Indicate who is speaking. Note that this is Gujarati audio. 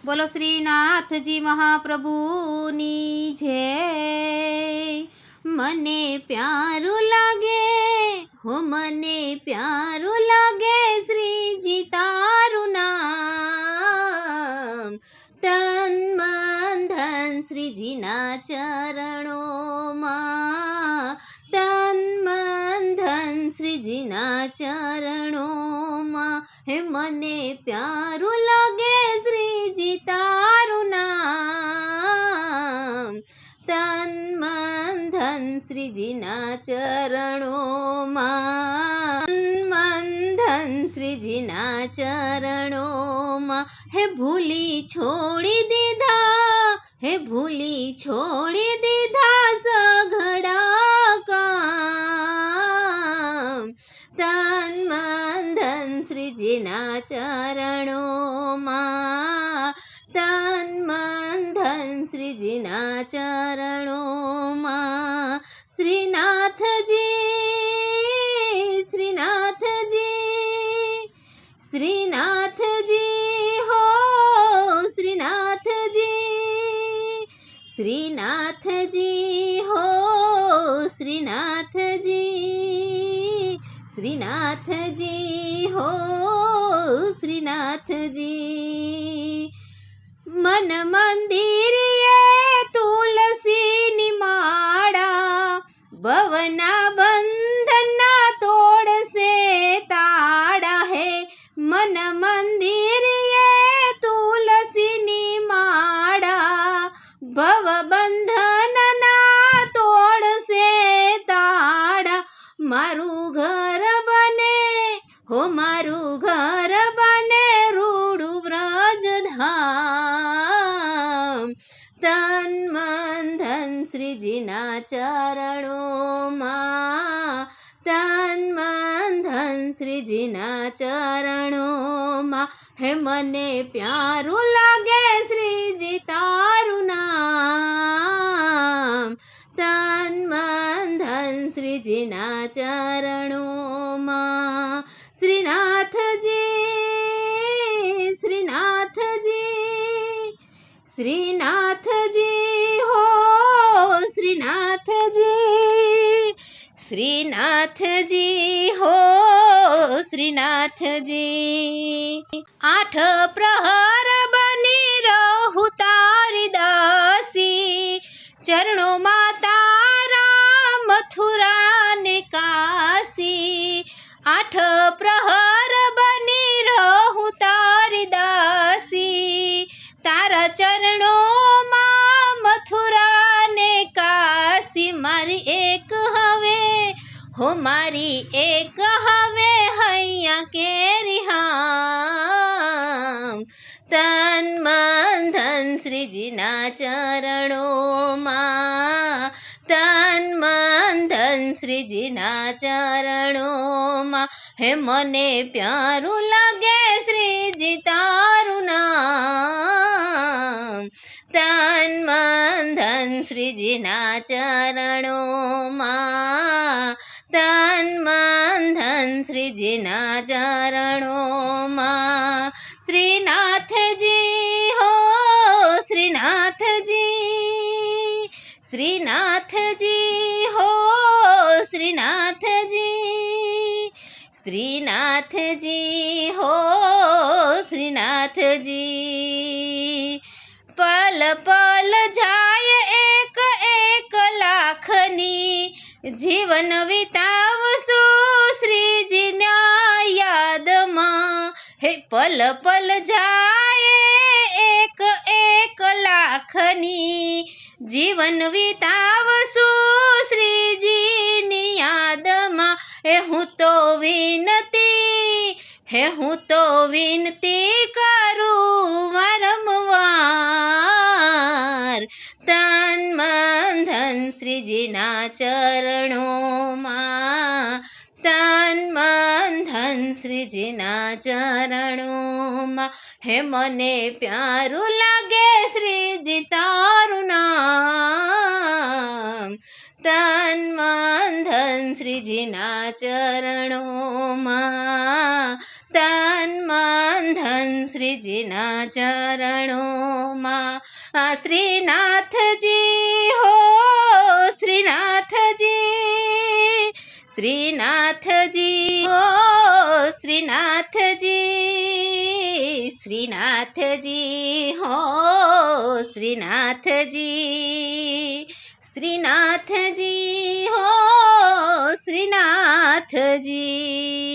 Speaker 1: બોલો શ્રીનાથજી મહાપ્રભુની જય। મને પ્યારું લાગે હો, મને પ્યારું લાગે શ્રીજી તારું નામ। તન મન ધન શ્રીજીના ચરણોમાં, તન મન ધન શ્રીજીના ચરણોમાં। હે મને પ્યારું લાગે શ્રીજી તારું નામ। તન મન ધન શ્રીજીના ચરણોમાં, મન ધન શ્રીજીના ચરણોમાં। હે ભૂલી છોડી દીધા, હે ભૂલી છોડી દીધા સઘળા કામ। તન મન ધન શ્રીજીના ચરણોમાં, તન મન ધન શ્રીજીના ચરણોમાં। શ્રીનાથજી, શ્રીનાથજી, શ્રીનાથજી હો, શ્રીનાથજી, શ્રીનાથજી હો, શ્રીનાથજી, શ્રીનાથજી હો, શ્રીનાથજી। મન મંદિરે તુલસીની માળા, ભવના બંધના તોડશે તાળા। હે મન મંદિરે તુલસીની માળા, ભવ બંધનના તોડશે તાળા। મારું ઘર બને હો, મારું ઘર બને રૂડું વ્રજધામ। તન મન ધન શ્રીજીના ચરણોમાં, તન મન ધન શ્રીજીના ચરણોમાં। હે મને પ્યારું લાગે શ્રીજી તારું નામ। તન મન ધન શ્રીજીના ચરણોમાં। શ્રીનાથજી, શ્રીનાથજી, શ્રીનાથજી હો, શ્રીનાથજી, શ્રીનાથજી હો, શ્રીનાથજી। આઠ પ્રહર બની રહું તારી દાસી, ચરણોમાં તારા મથુરા ને કાશી। આઠ પ્રહર બની રહું તારી દાસી, તારા ચરણોમાં મથુરા ને કાશી। મારી એક હવે હો, મારી એક હવે હૈયા કેરી હામ। તન મન ધન શ્રીજીના ચરણોમાં, તન મન ધન શ્રીજીના ચરણોમાં। હે મને પ્યારું લાગે શ્રીજી તારું નામ। તન મન ધન શ્રીજીના ચરણોમાં, તન મન ધન શ્રીજીના ચરણોમાં। શ્રીનાથજી હો, શ્રીનાથજી, શ્રીનાથજી હો, શ્રીનાથજી, શ્રીનાથજી હો, શ્રીનાથજી। પલ પલ જાય એક એક લાખની, જીવન વિતાવશું શ્રીજીના યાદમાં। હે પલ પલ જાય એક એક લાખની, જીવન વિતાવશું શ્રીજીની યાદમાં। હે હું તો વિનતી, હે હું તો વિનતી કરું વારંવાર। તન મન ધન શ્રીજીના ચરણોમાં, તન મન ધન શ્રીજીના ચરણોમાં। હે મને પ્યારું લાગે શ્રીજી તારું નામ। તન મન ધન શ્રીજીના ચરણોમાં, તન મન ધન શ્રીજીના ચરણોમાં. શ્રીનાથજી હો શ્રીનાથજી, શ્રીનાથજી હો શ્રીનાથજી, શ્રીનાથજી હો શ્રીનાથજી, શ્રીનાથજી હો શ્રીનાથજી.